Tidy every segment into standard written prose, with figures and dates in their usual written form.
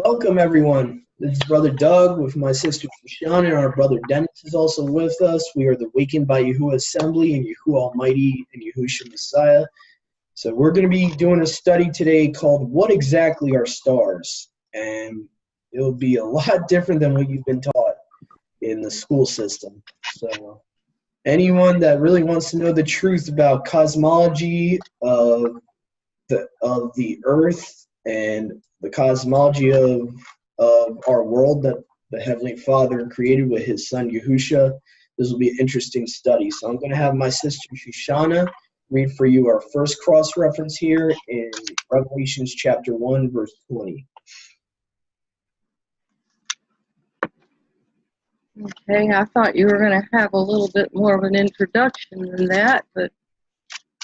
Welcome, everyone. This is Brother Doug with my sister Shoshana, and our brother Dennis is also with us. We are the Wakened by Yahuwah Assembly and Yahuwah Almighty and Yahushua Messiah. So we're going to be doing a study today called What Exactly Are Stars? And it'll be a lot different than what you've been taught in the school system. So anyone that really wants to know the truth about cosmology of the Earth and the cosmology of our world that the Heavenly Father created with His Son Yahushua, this will be an interesting study. So I'm going to have my sister Shoshana read for you our first cross-reference here in Revelations chapter 1, verse 20. Okay, I thought you were going to have a little bit more of an introduction than that, but...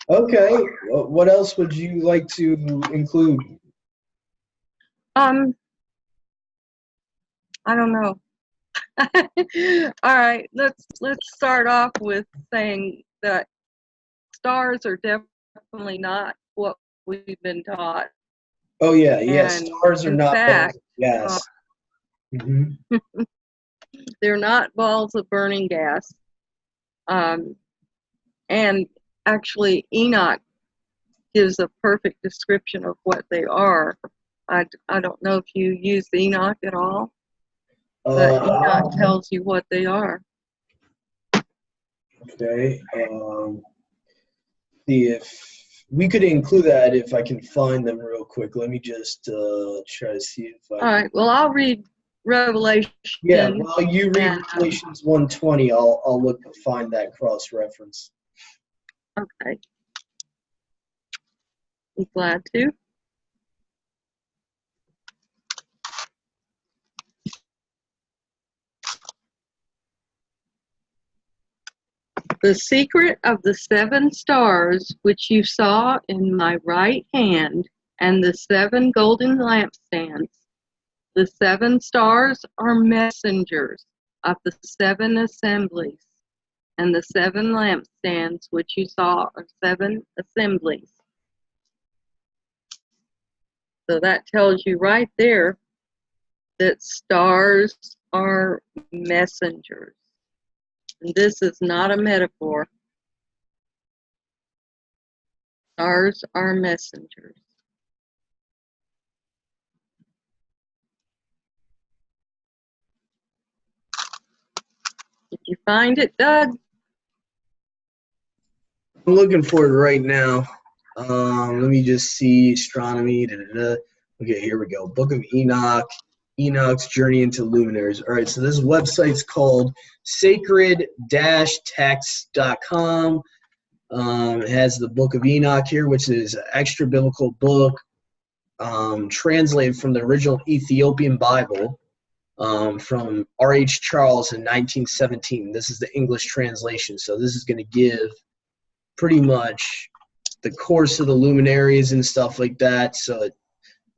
Okay, what else would you like to include? I don't know. All right, let's start off with saying that stars are definitely not what we've been taught. Oh yeah, And stars are not fact, balls of gas. They're not balls of burning gas. And actually, Enoch gives a perfect description of what they are. I don't know if you use Enoch at all, but Enoch tells you what they are. Okay. See if we could include that if I can find them real quick. Let me just try to see if I. All right. Well, I'll read Revelation. Yeah. While you read Revelations 1:20, I'll look to find that cross reference. Okay. Be glad to. The secret of the 7 stars which you saw in my right hand, and the 7 golden lampstands. The 7 stars are messengers of the 7 assemblies, and the 7 lampstands which you saw are 7 assemblies. So that tells you right there that stars are messengers. And this is not a metaphor. Stars are messengers. Did you find it, Doug? I'm looking for it right now. Let me just see astronomy. Okay, here we go. Book of Enoch. Enoch's Journey into Luminaries. All right, so this website's called sacred-text.com. It has the Book of Enoch here, which is an extra biblical book translated from the original Ethiopian Bible from R.H. Charles in 1917. This is the English translation, so this is going to give pretty much the course of the luminaries and stuff like that. So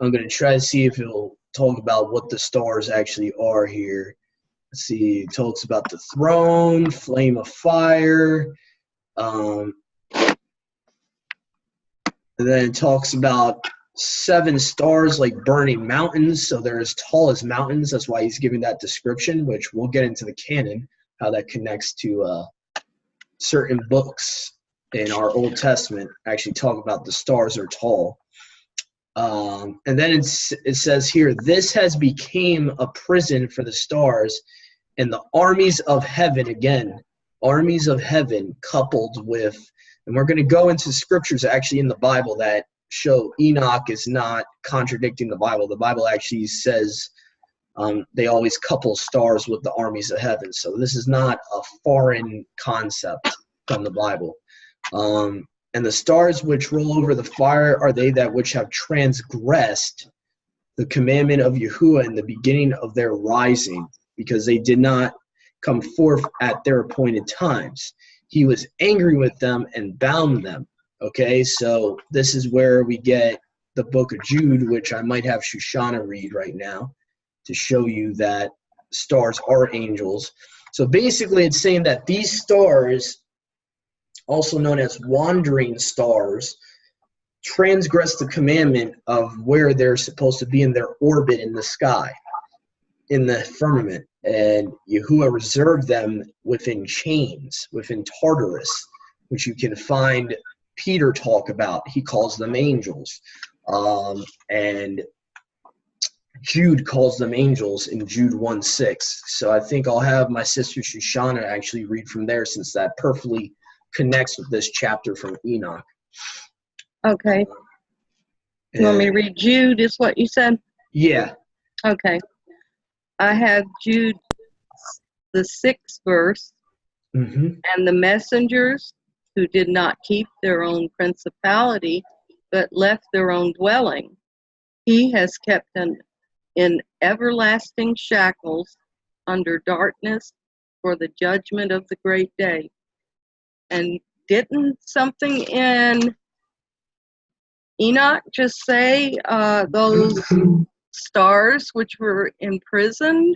I'm going to try to see if it'll talk about what the stars actually are here. Let's see, it talks about the throne, flame of fire, and then it talks about 7 stars like burning mountains, so they're as tall as mountains. That's why he's giving that description, which we'll get into the canon, how that connects to certain books in our Old Testament actually talk about the stars are tall. And then it says here, this has became a prison for the stars and the armies of heaven. Again, armies of heaven coupled with, and we're going to go into scriptures actually in the Bible that show Enoch is not contradicting the Bible. The Bible actually says they always couple stars with the armies of heaven. So this is not a foreign concept from the Bible. And the stars which roll over the fire are they that which have transgressed the commandment of Yahuwah in the beginning of their rising, because they did not come forth at their appointed times. He was angry with them and bound them. Okay, so this is where we get the book of Jude, which I might have Shoshana read right now to show you that stars are angels. So basically it's saying that these stars, also known as wandering stars, transgressed the commandment of where they're supposed to be in their orbit in the sky, in the firmament. And Yahuwah reserved them within chains, within Tartarus, which you can find Peter talk about. He calls them angels. And Jude calls them angels in Jude 1:6. So I think I'll have my sister Shoshana actually read from there, since that perfectly connects with this chapter from Enoch. Okay. You want me to read Jude, is what you said? Yeah. Okay. I have Jude, the 6th verse. Mm-hmm. And the messengers who did not keep their own principality, but left their own dwelling, he has kept them in everlasting shackles under darkness for the judgment of the great day. And didn't something in Enoch just say those stars which were imprisoned?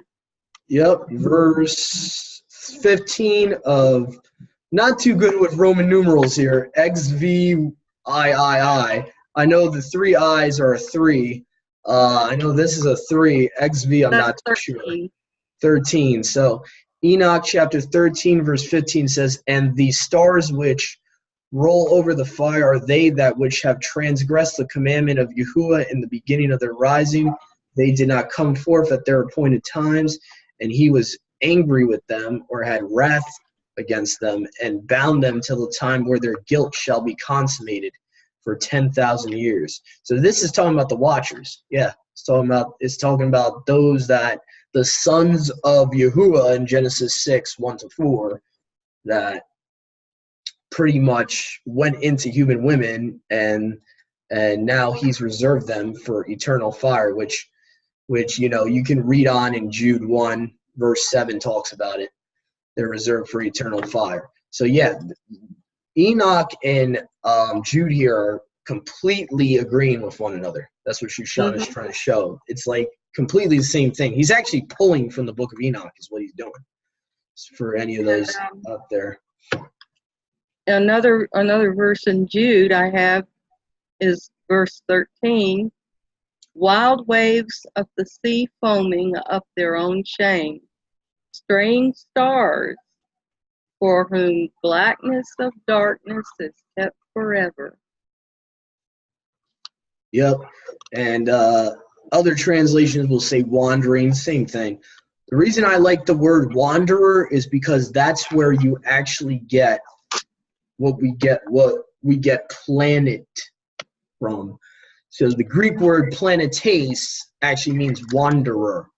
Yep, verse 15 of, not too good with Roman numerals here, XVIII. I know the 3 I's are a 3. I know this is a 3. XV, I'm not too sure. 13. So Enoch chapter 13, verse 15 says, and the stars which roll over the fire are they that which have transgressed the commandment of Yahuwah in the beginning of their rising. They did not come forth at their appointed times, and he was angry with them, or had wrath against them, and bound them till the time where their guilt shall be consummated for 10,000 years. So this is talking about the watchers. Yeah, it's talking about those that the sons of Yahuwah in Genesis 6, 1-4, that pretty much went into human women, and now he's reserved them for eternal fire, which you can read on in Jude 1 verse 7 talks about it. They're reserved for eternal fire. So yeah, Enoch and Jude here are completely agreeing with one another. That's what Shoshana is trying to show. It's like completely the same thing. He's actually pulling from the book of Enoch is what he's doing. For any of those out there. Another verse in Jude I have is verse 13. Wild waves of the sea foaming up their own shame, strange stars for whom blackness of darkness is kept forever. Yep. And other translations will say wandering, same thing. The reason I like the word wanderer is because that's where you actually get what we get planet from. So the Greek word planetes actually means wanderer.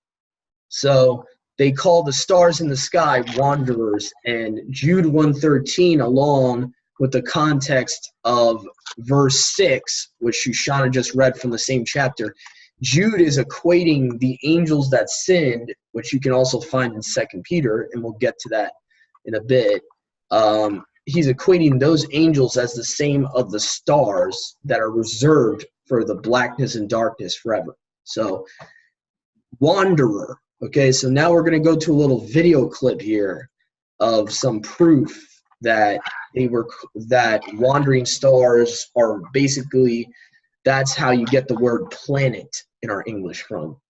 So they call the stars in the sky wanderers. And Jude 1:13, along with the context of verse 6, which Shoshana just read from the same chapter, Jude is equating the angels that sinned, which you can also find in 2 Peter, and we'll get to that in a bit. He's equating those angels as the same of the stars that are reserved for the blackness and darkness forever. So, wanderer. Okay, so now we're going to go to a little video clip here of some proof that that wandering stars are basically, that's how you get the word planet in our English from.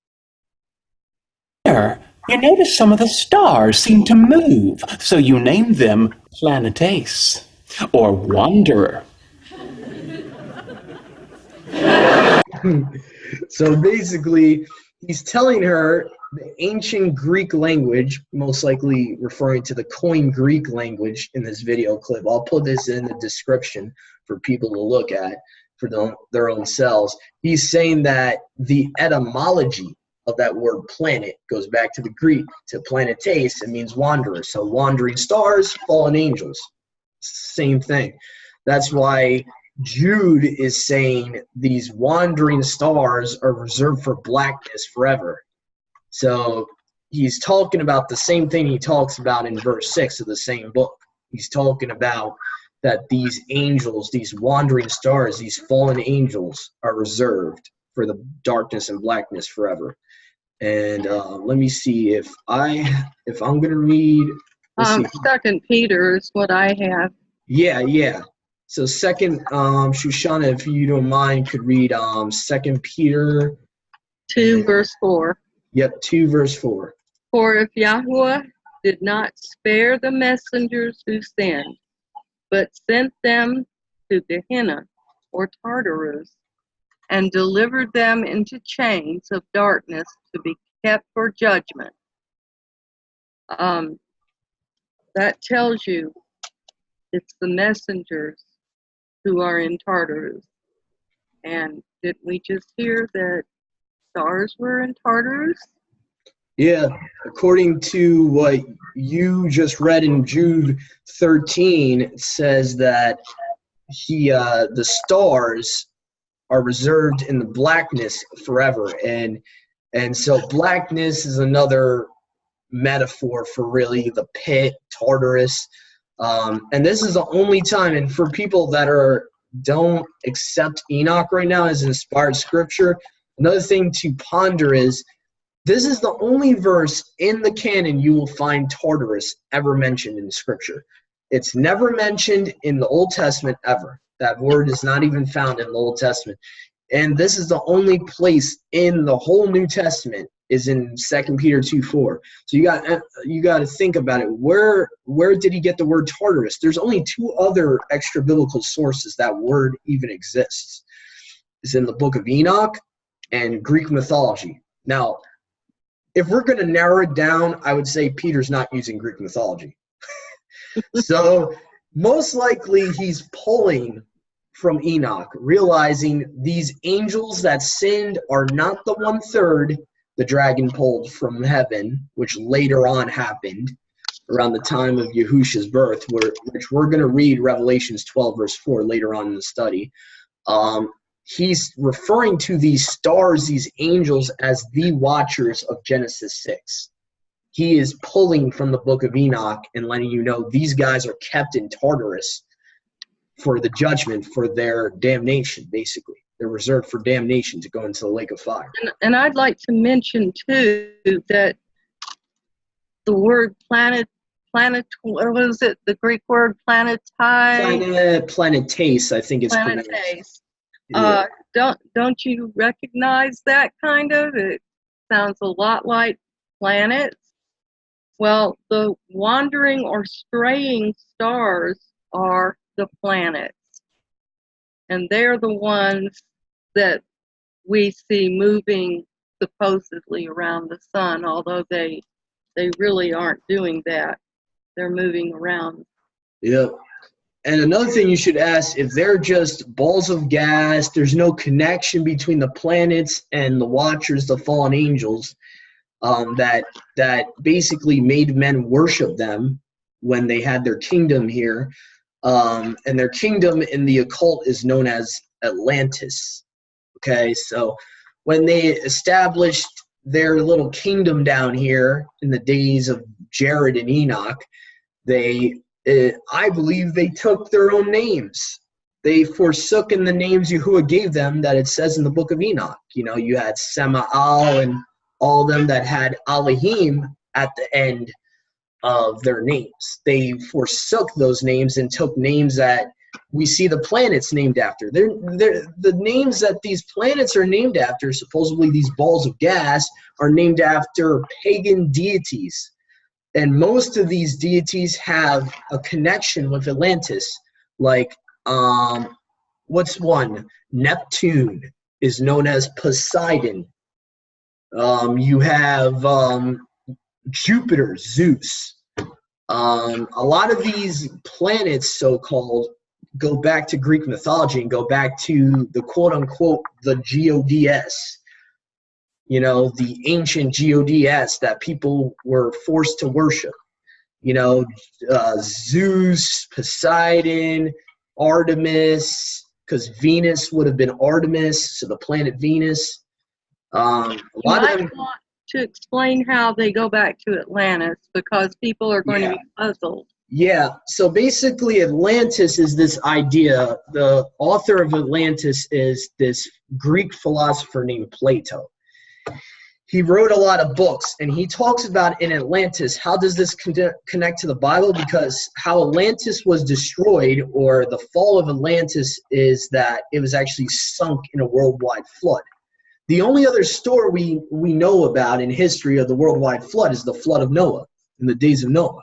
You notice some of the stars seem to move, so you named them planetes, or wanderer. So basically, he's telling her the ancient Greek language, most likely referring to the Koine Greek language in this video clip. I'll put this in the description for people to look at for their own selves. He's saying that the etymology of that word planet goes back to the Greek, to planetes. It means wanderer. So wandering stars, fallen angels, same thing. That's why Jude is saying these wandering stars are reserved for blackness forever. So he's talking about the same thing he talks about in verse 6 of the same book. He's talking about that these angels, these wandering stars, these fallen angels are reserved for the darkness and blackness forever. And let me see if I'm going to read. 2 Peter is what I have. Yeah. So second, Shoshana, if you don't mind, could read 2 Peter 2 verse 4. Yep, 2 verse 4. For if Yahweh did not spare the messengers who sinned, but sent them to Gehenna or Tartarus, and delivered them into chains of darkness to be kept for judgment. That tells you it's the messengers who are in Tartarus. And did we just hear that stars were in Tartarus? Yeah, according to what you just read in Jude 13, it says that the stars are reserved in the blackness forever, and so blackness is another metaphor for really the pit, Tartarus, and this is the only time. And for people that don't accept Enoch right now as inspired scripture, another thing to ponder is this is the only verse in the canon you will find Tartarus ever mentioned in scripture. It's never mentioned in the Old Testament ever. That word is not even found in the Old Testament. And this is the only place in the whole New Testament is in 2 Peter 2:4. So you got to think about it. Where did he get the word Tartarus? There's only 2 other extra biblical sources that word even exists. It's in the book of Enoch and Greek mythology. Now, if we're going to narrow it down, I would say Peter's not using Greek mythology. So most likely he's pulling from Enoch, realizing these angels that sinned are not the 1/3 the dragon pulled from heaven, which later on happened around the time of Yahusha's birth, which we're going to read Revelations 12 verse 4 later on in the study. He's referring to these stars, these angels, as the watchers of Genesis 6. He is pulling from the book of Enoch and letting you know these guys are kept in Tartarus for the judgment, for their damnation, basically. They're reserved for damnation to go into the lake of fire. And I'd like to mention, too, that the word planet, what was it? The Greek word planetae? Planetae, I think it's pronounced. Planetae. Don't you recognize that kind of? It sounds a lot like planets. Well, the wandering or straying stars are the planets. And they're the ones that we see moving supposedly around the sun, although they really aren't doing that. They're moving around. Yep. And another thing you should ask, if they're just balls of gas, there's no connection between the planets and the watchers, the fallen angels, that basically made men worship them when they had their kingdom here. And their kingdom in the occult is known as Atlantis. Okay, so when they established their little kingdom down here in the days of Jared and Enoch, I believe they took their own names. They forsook in the names Yahuwah gave them that it says in the book of Enoch. You know, you had Samael and all of them that had Elohim at the end of their names. They forsook those names and took names that we see the planets named after. They're the names that these planets are named after, supposedly these balls of gas, are named after pagan deities. And most of these deities have a connection with Atlantis. Like, what's one? Neptune is known as Poseidon. You have Jupiter, Zeus. A lot of these planets, so-called, go back to Greek mythology and go back to the quote-unquote the gods. You know, the ancient gods that people were forced to worship. You know, Zeus, Poseidon, Artemis, because Venus would have been Artemis, so the planet Venus. A lot of them want to explain how they go back to Atlantis, because people are going to be puzzled. Yeah, so basically Atlantis is this idea. The author of Atlantis is this Greek philosopher named Plato. he wrote a lot of books, and he talks about in Atlantis, how does this connect to the Bible? Because how Atlantis was destroyed, or the fall of Atlantis, is that it was actually sunk in a worldwide flood. The only other story we know about in history of the worldwide flood is the flood of Noah, in the days of Noah.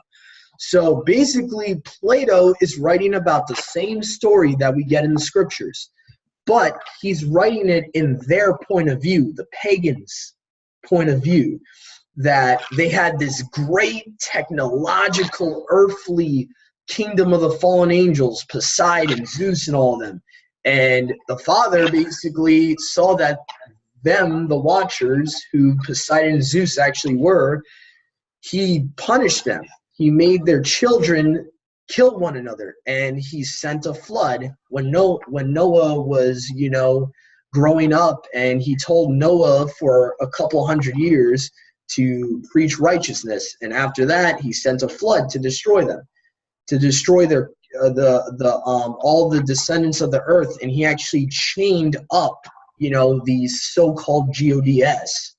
So basically, Plato is writing about the same story that we get in the scriptures, but he's writing it in their point of view, the pagans' point of view, that they had this great technological, earthly kingdom of the fallen angels, Poseidon, Zeus, and all of them. And the Father basically saw that them, the Watchers, who Poseidon and Zeus actually were, he punished them. He made their children kill one another, and he sent a flood when Noah was, growing up, and he told Noah for a couple hundred years to preach righteousness, and after that he sent a flood to destroy them, to destroy their all the descendants of the earth, and he actually chained up these so-called gods.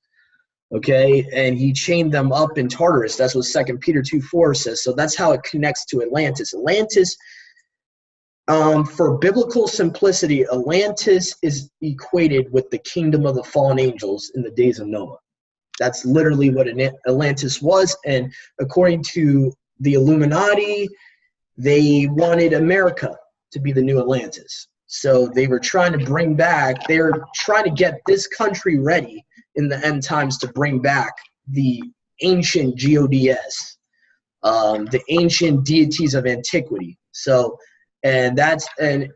Okay, and he chained them up in Tartarus. That's what 2 Peter 2:4 says. So that's how it connects to Atlantis. Atlantis, for biblical simplicity, Atlantis is equated with the kingdom of the fallen angels in the days of Noah. That's literally what Atlantis was. And according to the Illuminati, they wanted America to be the new Atlantis. So they were trying to trying to get this country ready in the end times to bring back the ancient gods, the ancient deities of antiquity. So, and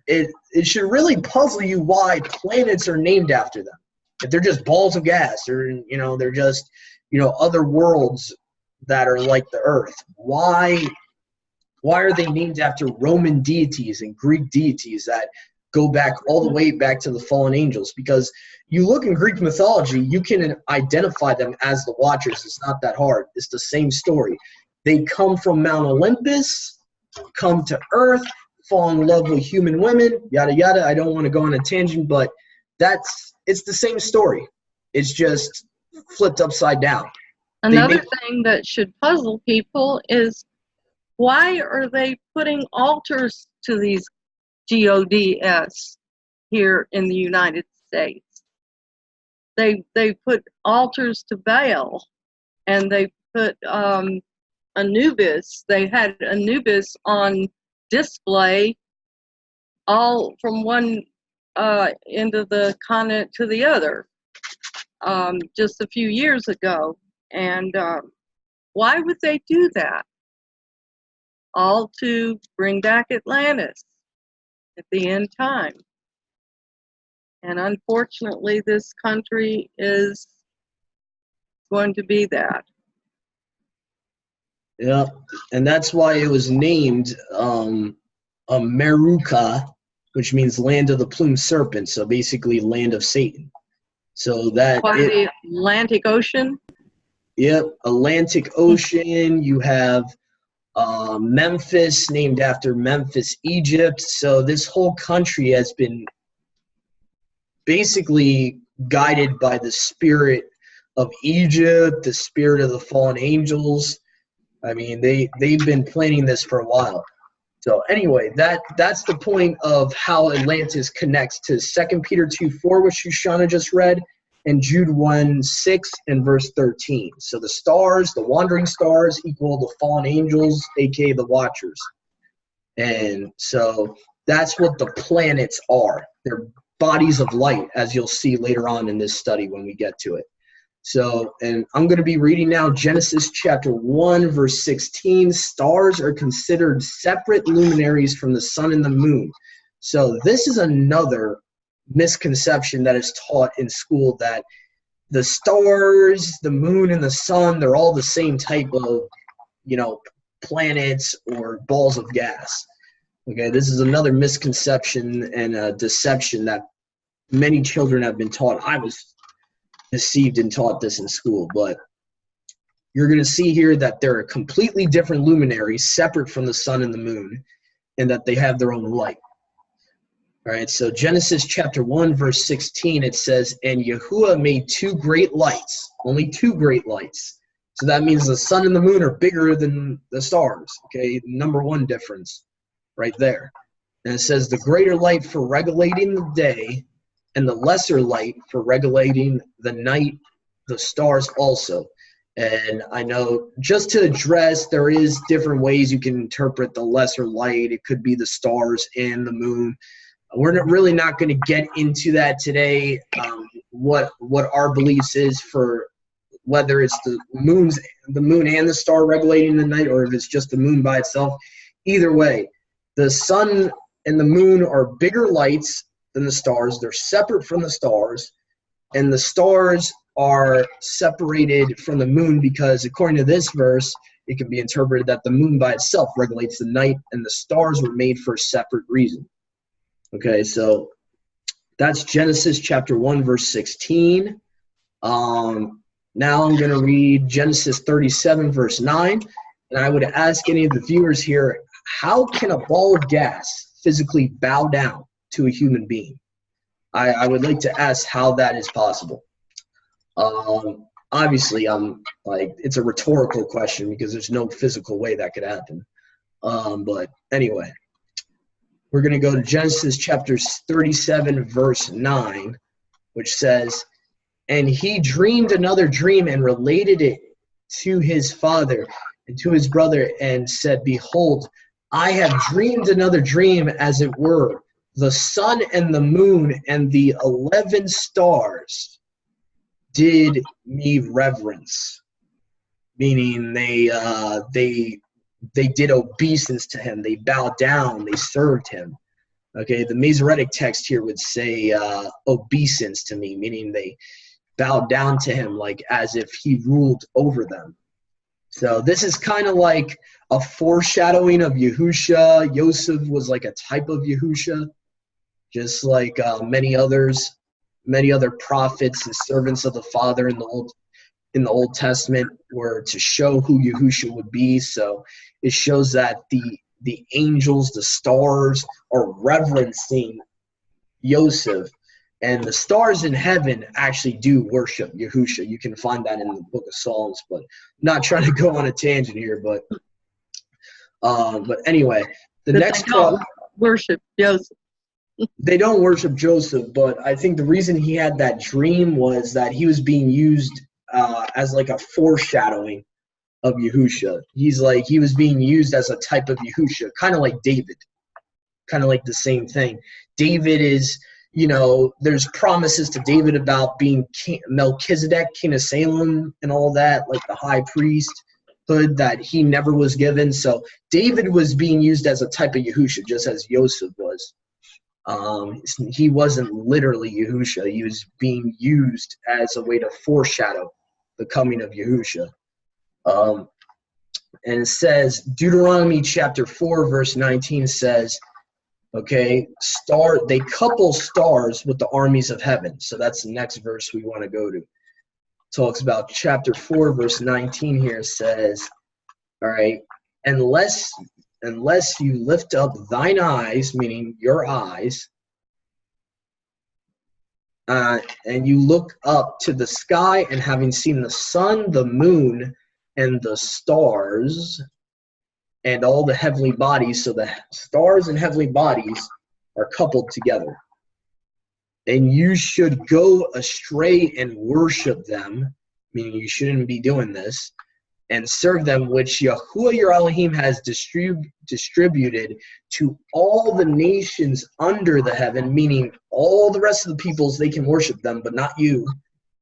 it should really puzzle you why planets are named after them. If they're just balls of gas, or they're just other worlds that are like the Earth. Why are they named after Roman deities and Greek deities that go back all the way back to the fallen angels? Because you look in Greek mythology, you can identify them as the Watchers. It's not that hard. It's the same story. They come from Mount Olympus, come to Earth, fall in love with human women, yada yada. I don't want to go on a tangent, but it's the same story. It's just flipped upside down. Another thing that should puzzle people is, why are they putting altars to these gods here in the United States? They put altars to Baal, and they put Anubis. They had Anubis on display all from one end of the continent to the other just a few years ago. And why would they do that? All to bring back Atlantis at the end time. And unfortunately, this country is going to be that. Yeah, and that's why it was named Meruka, which means land of the plumed serpent. So basically, land of Satan. So that the Atlantic Ocean. Yep, Atlantic Ocean. You have Memphis, named after Memphis, Egypt. So this whole country has been basically guided by the spirit of Egypt, the spirit of the fallen angels. I mean, they've been planning this for a while. So anyway, that's the point of how Atlantis connects to 2 Peter 2:4, which Shoshana just read, and Jude 1:6 and verse 13. So the stars, the wandering stars, equal the fallen angels, aka the Watchers. And so that's what the planets are. They're bodies of light, as you'll see later on in this study when we get to it. So, and I'm going to be reading now Genesis chapter 1, verse 16. Stars are considered separate luminaries from the sun and the moon. So this is another misconception that is taught in school, that the stars, the moon, and the sun, they're all the same type of, planets or balls of gas. Okay, this is another misconception and a deception that many children have been taught. I was deceived and taught this in school, but you're going to see here that they're a completely different luminaries, separate from the sun and the moon, and that they have their own light. All right, so Genesis chapter 1, verse 16, it says, and Yahuwah made two great lights, only two great lights. So that means the sun and the moon are bigger than the stars, okay? Number one difference right there. And it says the greater light for regulating the day and the lesser light for regulating the night, the stars also. And I know just to address, there is different ways you can interpret the lesser light. It could be the stars and the moon. We're really not going to get into that today, what our beliefs is for whether it's the moon and the star regulating the night, or if it's just the moon by itself. Either way, the sun and the moon are bigger lights than the stars. They're separate from the stars, and the stars are separated from the moon because, according to this verse, it can be interpreted that the moon by itself regulates the night, and the stars were made for a separate reason. Okay, so that's Genesis chapter 1, verse 16. Now I'm going to read Genesis 37, verse 9. And I would ask any of the viewers here, how can a ball of gas physically bow down to a human being? I would like to ask how that is possible. Obviously, it's a rhetorical question because there's no physical way that could happen. But anyway. We're going to go to Genesis chapter 37, verse 9, which says, and he dreamed another dream and related it to his father and to his brother and said, behold, I have dreamed another dream, as it were, the sun and the moon and the 11 stars did me reverence, meaning they did obeisance to him. They bowed down. They served him. Okay, the Masoretic text here would say obeisance to me, meaning they bowed down to him like as if he ruled over them. So this is kind of like a foreshadowing of Yahusha. Yosef was like a type of Yahusha, just like many other prophets and servants of the Father in the Old Testament were to show who Yahusha would be. So it shows that the angels, the stars, are reverencing Yosef, and the stars in heaven actually do worship Yahusha. You can find that in the book of Psalms, but I'm not trying to go on a tangent here. But anyway, the next part, worship Joseph. They don't worship Joseph, but I think the reason he had that dream was that he was being used as like a foreshadowing of Yahusha. He was being used as a type of Yahusha, kind of like David, kind of like the same thing. David is, there's promises to David about being Melchizedek, king of Salem, and all that, like the high priesthood that he never was given. So David was being used as a type of Yahusha, just as Joseph was. He wasn't literally Yahusha. He was being used as a way to foreshadow the coming of Yahusha. And it says, Deuteronomy chapter 4, verse 19 says, okay, they couple stars with the armies of heaven. So that's the next verse we want to go to. It talks about chapter 4, verse 19 here says, all right, unless you lift up thine eyes, meaning your eyes, and you look up to the sky, and having seen the sun, the moon, and the stars, and all the heavenly bodies, so the stars and heavenly bodies are coupled together. And you should go astray and worship them, meaning you shouldn't be doing this, and serve them, which Yahuwah your Elohim has distributed to all the nations under the heaven, meaning all the rest of the peoples, they can worship them, but not you.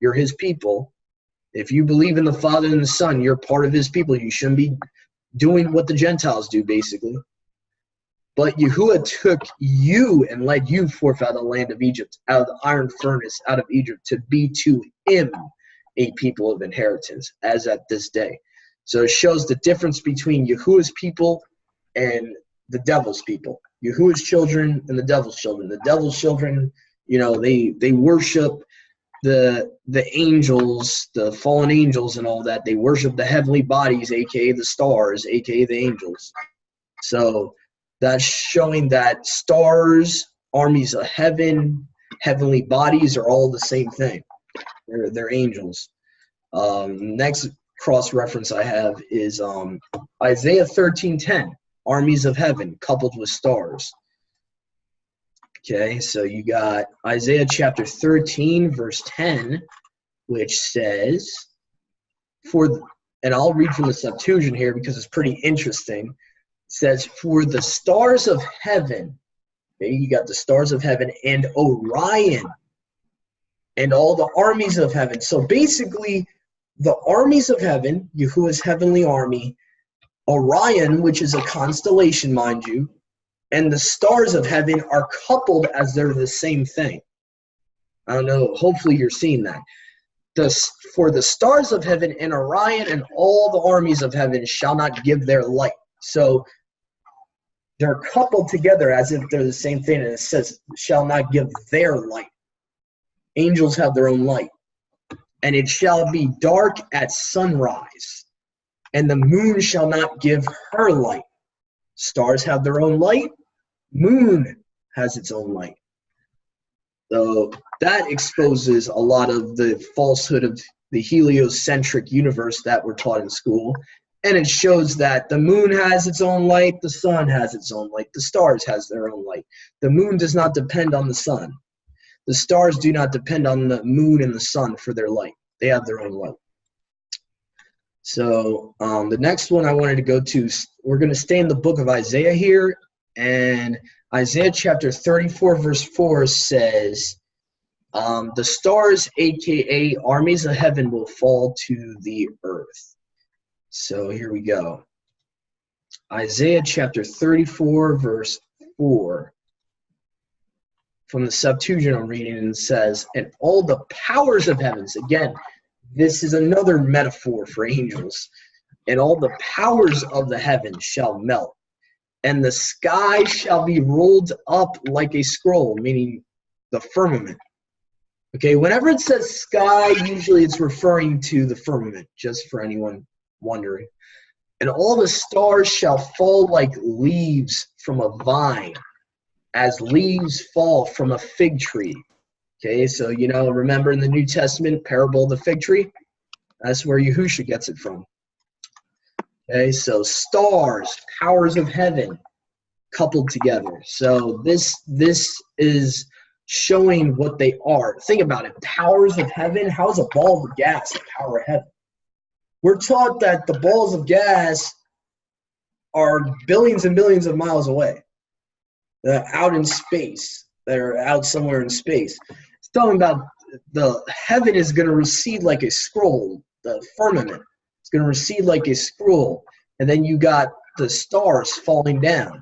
You're his people. If you believe in the Father and the Son, you're part of his people. You shouldn't be doing what the Gentiles do, basically. But Yahuwah took you and led you forth out of the land of Egypt, out of the iron furnace, out of Egypt, to be to him a people of inheritance, as at this day. So it shows the difference between Yahuwah's people and the devil's people. Yahuwah's children and the devil's children. The devil's children, they worship the angels, the fallen angels and all that. They worship the heavenly bodies, aka the stars, aka the angels. So that's showing that stars armies of heaven, heavenly bodies are all the same thing. They're angels. Next cross-reference I have is Isaiah 13:10, armies of heaven coupled with stars. Okay, so you got Isaiah chapter 13, verse 10, which says, and I'll read from the Septuagint here because it's pretty interesting. It says, for the stars of heaven, okay, you got the stars of heaven, and Orion, and all the armies of heaven. So basically, the armies of heaven, Yahuwah's heavenly army, Orion, which is a constellation, mind you, and the stars of heaven are coupled as they're the same thing. I don't know, hopefully you're seeing that. For the stars of heaven and Orion and all the armies of heaven shall not give their light. So they're coupled together as if they're the same thing, and it says, shall not give their light. Angels have their own light. And it shall be dark at sunrise, and the moon shall not give her light. Stars have their own light. Moon has its own light. So that exposes a lot of the falsehood of the heliocentric universe that we're taught in school. And it shows that the moon has its own light, the sun has its own light, the stars has their own light. The moon does not depend on the sun. The stars do not depend on the moon and the sun for their light. They have their own light. So the next one I wanted to go to, we're going to stay in the book of Isaiah here. And Isaiah chapter 34, verse 4 says, the stars, aka armies of heaven, will fall to the earth. So here we go. Isaiah chapter 34, verse 4. From the Septuagint I'm reading, and it says, and all the powers of heavens, again, this is another metaphor for angels, and all the powers of the heavens shall melt, and the sky shall be rolled up like a scroll, meaning the firmament. Okay, whenever it says sky, usually it's referring to the firmament, just for anyone wondering. And all the stars shall fall like leaves from a vine, as leaves fall from a fig tree. Okay, so, remember in the New Testament, parable of the fig tree? That's where Yahusha gets it from. Okay, so stars, powers of heaven, coupled together. So this is showing what they are. Think about it. Powers of heaven. How is a ball of gas a power of heaven? We're taught that the balls of gas are billions and billions of miles away. They're out in space. They're out somewhere in space. It's talking about the heaven is going to recede like a scroll. The firmament is going to recede like a scroll. And then you got the stars falling down.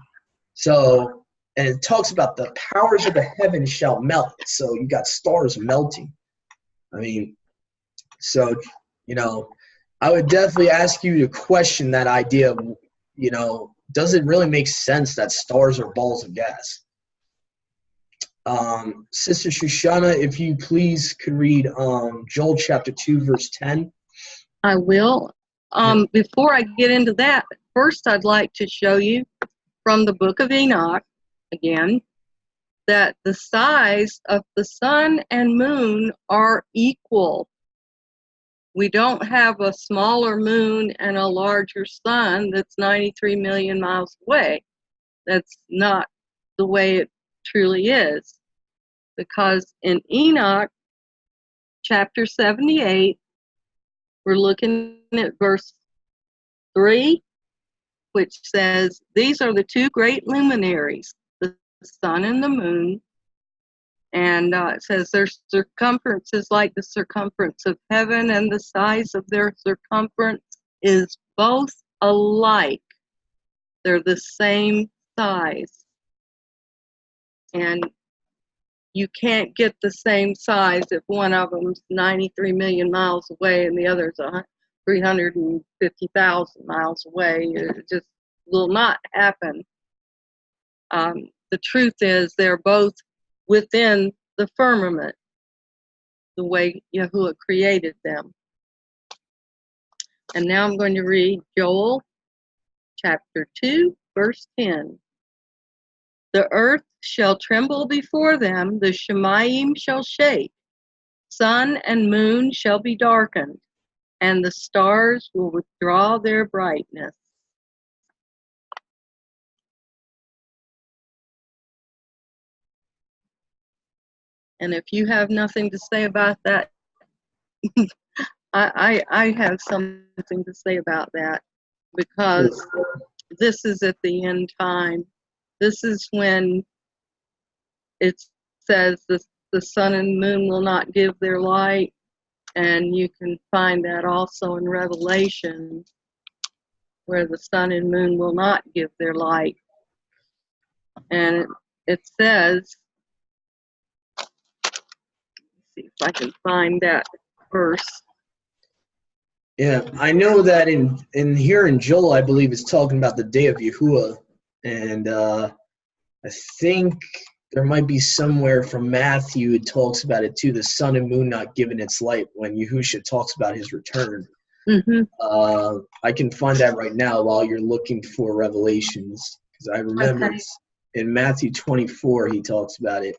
So, and it talks about the powers of the heavens shall melt. So you got stars melting. I mean, so, I would definitely ask you to question that idea of, does it really make sense that stars are balls of gas? Sister Shoshana, if you please could read Joel chapter 2, verse 10. I will. Before I get into that, first I'd like to show you from the book of Enoch, again, that the size of the sun and moon are equal. We don't have a smaller moon and a larger sun that's 93 million miles away. That's not the way it truly is. Because in Enoch chapter 78, we're looking at verse 3, which says, these are the two great luminaries, the sun and the moon. And it says their circumference is like the circumference of heaven, and the size of their circumference is both alike. They're the same size. And you can't get the same size if one of them's 93 million miles away and the other's 350,000 miles away. It just will not happen. The truth is they're both within the firmament, the way Yahuwah created them. And now I'm going to read Joel chapter 2, verse 10. The earth shall tremble before them, the Shemayim shall shake, sun and moon shall be darkened, and the stars will withdraw their brightness. And if you have nothing to say about that, I have something to say about that, because this is at the end time. This is when it says the sun and moon will not give their light, and you can find that also in Revelation, where the sun and moon will not give their light. And it says, let's see if I can find that verse. Yeah, I know that in here in Joel, I believe it's talking about the day of Yahuwah, and I think there might be somewhere from Matthew it talks about it too, the sun and moon not giving its light when Yahusha talks about his return. Mm-hmm. I can find that right now while you're looking for Revelations, because I remember Okay. it's in Matthew 24 he talks about it.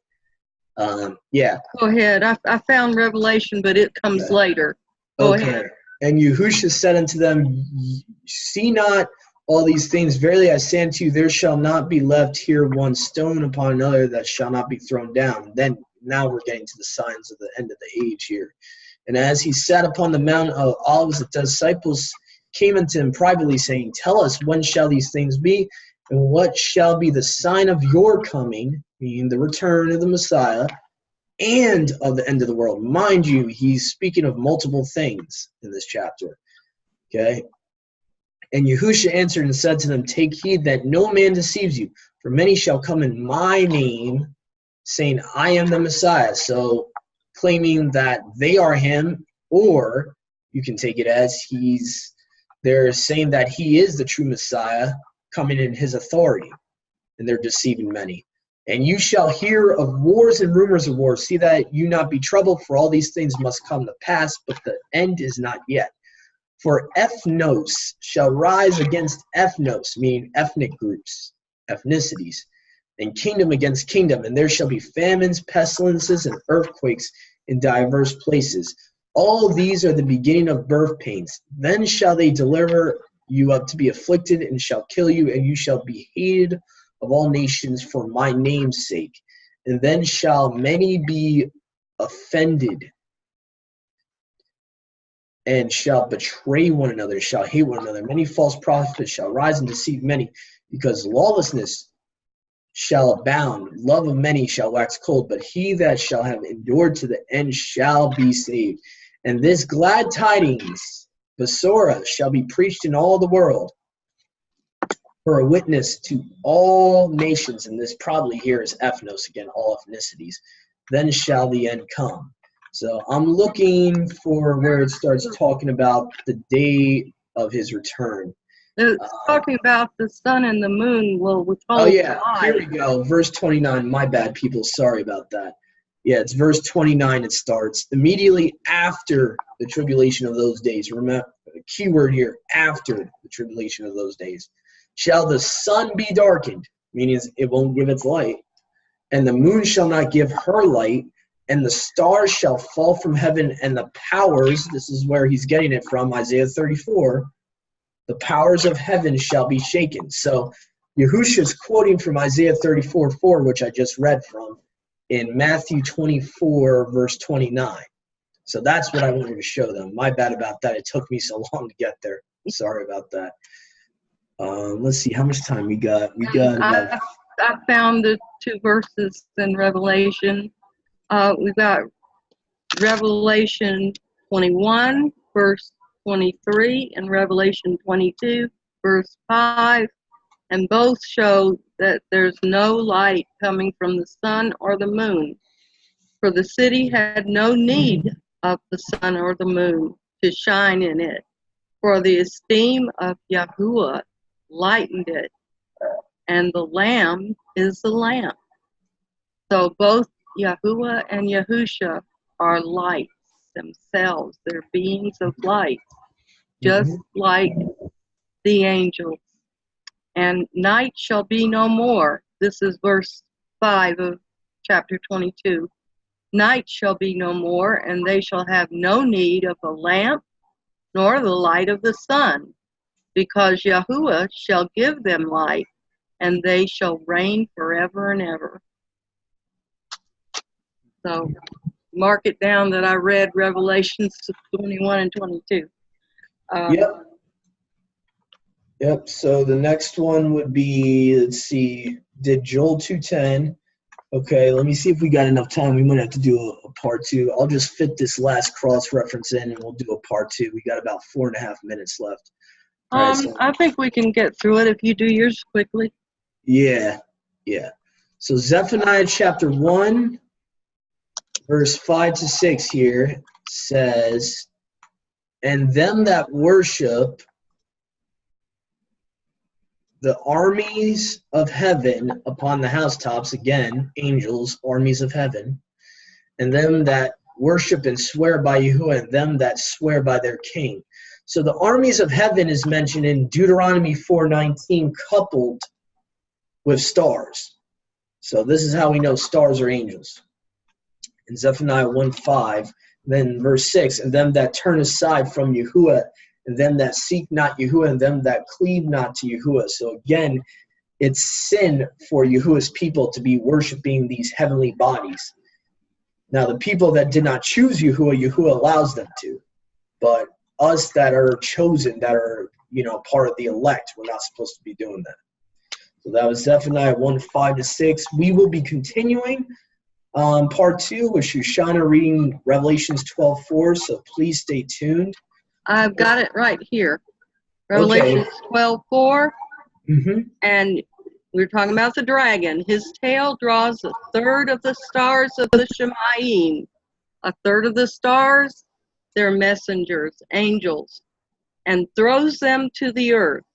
Yeah. Go ahead. I found Revelation, but it comes Okay. later. Go ahead. And Yahusha said unto them, see not all these things, verily I say unto you, there shall not be left here one stone upon another that shall not be thrown down. Then now we're getting to the signs of the end of the age here. And as he sat upon the Mount of Olives, the disciples came unto him privately, saying, tell us, when shall these things be? And what shall be the sign of your coming, meaning the return of the Messiah, and of the end of the world? Mind you, he's speaking of multiple things in this chapter. Okay? And Yahusha answered and said to them, take heed that no man deceives you, for many shall come in my name, saying, I am the Messiah. So claiming that they are him, or you can take it as they're saying that he is the true Messiah coming in his authority, and they're deceiving many. And you shall hear of wars and rumors of wars. See that you not be troubled, for all these things must come to pass, but the end is not yet. For ethnos shall rise against ethnos, meaning ethnic groups, ethnicities, and kingdom against kingdom, and there shall be famines, pestilences, and earthquakes in diverse places. All these are the beginning of birth pains. Then shall they deliver you up to be afflicted, and shall kill you, and you shall be hated of all nations for my name's sake. And then shall many be offended, and shall betray one another, shall hate one another. Many false prophets shall rise and deceive many, because lawlessness shall abound. Love of many shall wax cold, but he that shall have endured to the end shall be saved. And this glad tidings, Besorah, shall be preached in all the world for a witness to all nations. And this probably here is ethnos, again, all ethnicities. Then shall the end come. So I'm looking for where it starts talking about the day of his return. It's talking about the sun and the moon will withhold Oh, yeah, the here light. we go. Verse 29. My bad, people. Sorry about that. Yeah, it's verse 29 it starts. Immediately after the tribulation of those days. Remember, the key word here, after the tribulation of those days. Shall the sun be darkened, meaning it won't give its light, and the moon shall not give her light, and the stars shall fall from heaven, and the powers, this is where he's getting it from, Isaiah 34, the powers of heaven shall be shaken. So Yahusha's quoting from Isaiah 34:4, which I just read from, in Matthew 24, verse 29. So that's what I wanted to show them. My bad about that. It took me so long to get there. Sorry about that. Let's see how much time we got. We got about... I found the two verses in Revelation. We've got Revelation 21, verse 23, and Revelation 22, verse 5, and both show that there's no light coming from the sun or the moon, for the city had no need of the sun or the moon to shine in it, for the esteem of Yahuwah lightened it, and the Lamb is the lamp. So both Yahuwah and Yahusha are lights themselves. They're beings of light, just like the angels. And night shall be no more. This is verse 5 of chapter 22. Night shall be no more, and they shall have no need of a lamp, nor the light of the sun, because Yahuwah shall give them light, and they shall reign forever and ever. So mark it down that I read Revelations 21 and 22. Yep. Yep. So the next one would be, let's see, did Joel 2:10. Okay, let me see if we got enough time. We might have to do a part 2. I'll just fit this last cross-reference in, and we'll do a part 2. We got about 4.5 minutes left. All right, so, I think we can get through it if you do yours quickly. yeah. So Zephaniah chapter 1, verse 5 to 6 here says, "And them that worship the armies of heaven upon the housetops," again, angels, armies of heaven, "and them that worship and swear by Yahuwah, and them that swear by their king." So the armies of heaven is mentioned in Deuteronomy 4:19, coupled with stars. So this is how we know stars are angels. In Zephaniah 1:5, then verse 6, "And them that turn aside from Yahuwah, and them that seek not Yahuwah, and them that cleave not to Yahuwah." So again, it's sin for Yahuwah's people to be worshiping these heavenly bodies. Now, the people that did not choose Yahuwah, Yahuwah allows them to. But us that are chosen, that are, part of the elect, we're not supposed to be doing that. So that was Zephaniah 1:5 to 6. We will be continuing part 2 with Shoshana reading Revelations 12:4. So please stay tuned. I've got it right here. Revelations 12:4. And we're talking about the dragon. His tail draws 1/3 of the stars of the Shemayim. 1/3 of the stars, they're messengers, angels, and throws them to the earth.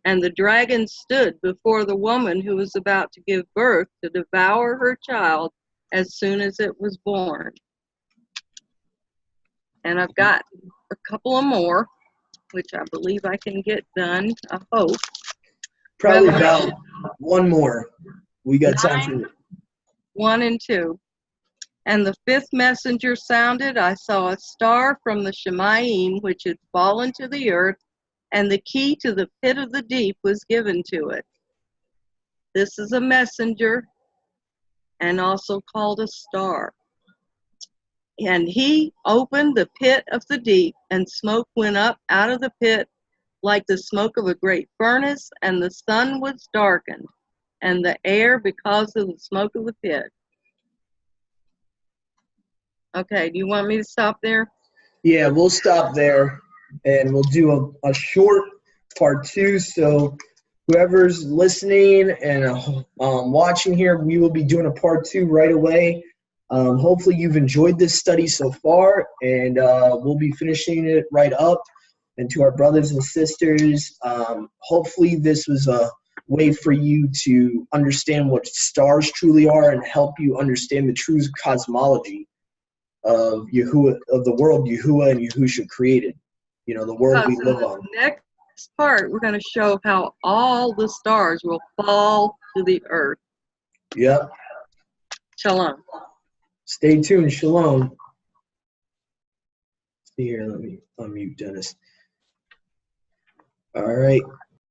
And the dragon stood before the woman who was about to give birth to devour her child as soon as it was born. And I've got a couple of more, which I believe I can get done, I hope. Probably about one more. We got time for 1 and 2. "And the 5th messenger sounded. I saw a star from the Shemayim, which had fallen to the earth, and the key to the pit of the deep was given to it." This is a messenger and also called a star. "And he opened the pit of the deep, and smoke went up out of the pit like the smoke of a great furnace, and the sun was darkened, and the air because of the smoke of the pit." Okay, do you want me to stop there? Yeah, we'll stop there, and we'll do a short part 2. So whoever's listening and watching here, we will be doing a part 2 right away. Hopefully you've enjoyed this study so far, and we'll be finishing it right up. And to our brothers and sisters, hopefully this was a way for you to understand what stars truly are and help you understand the true cosmology of Yahuwah, of the world Yahuwah and Yahusha created. The world we live on. Next part, we're going to show how all the stars will fall to the earth. Yep. Shalom. Stay tuned. Shalom. See here, let me unmute Dennis. All right.